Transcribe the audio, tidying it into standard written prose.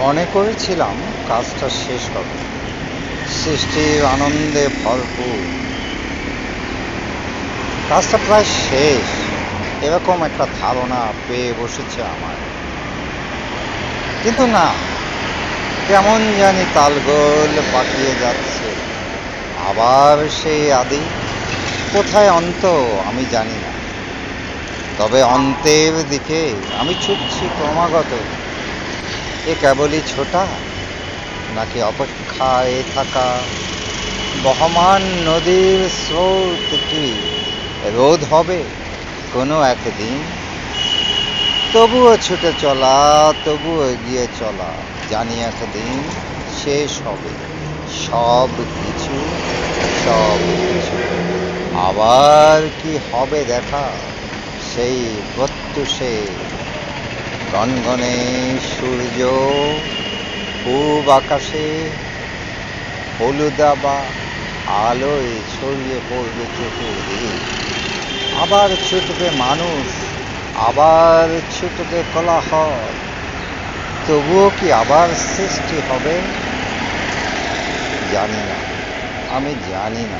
মনে করেছিলাম কাজটা শেষ হবে, সৃষ্টির আনন্দে ভরপুর। কাজটা প্রায় শেষ, এরকম একটা ধারণা পেয়ে বসেছে আমার। কিন্তু না, কেমন জানি তালগোল পাকিয়ে যাচ্ছে। আবার সেই আদি, কোথায় অন্ত আমি জানি না। তবে অন্তের দিকে আমি ছুটছি ক্রমাগত। এ কেবলই ছোটা, নাকি অপেক্ষায় থাকা বহমান নদীর স্রোত কি রোধ হবে কোনো একদিন? তবুও ছুটে চলা, তবুও এগিয়ে চলা, জানি একদিন শেষ হবে সব কিছু, সব কিছু। আবার কি হবে দেখা, সেই প্রত্যুষে গনগনে সূর্য পূব আকাশে হলুদাবা আলোয় ছড়িয়ে পড়বে চতুর্দিক। আবার ছুটবে মানুষ, আবার ছুটবে কোলাহল। তবুও কি আবার সৃষ্টি হবে? জানি না, আমি জানি না।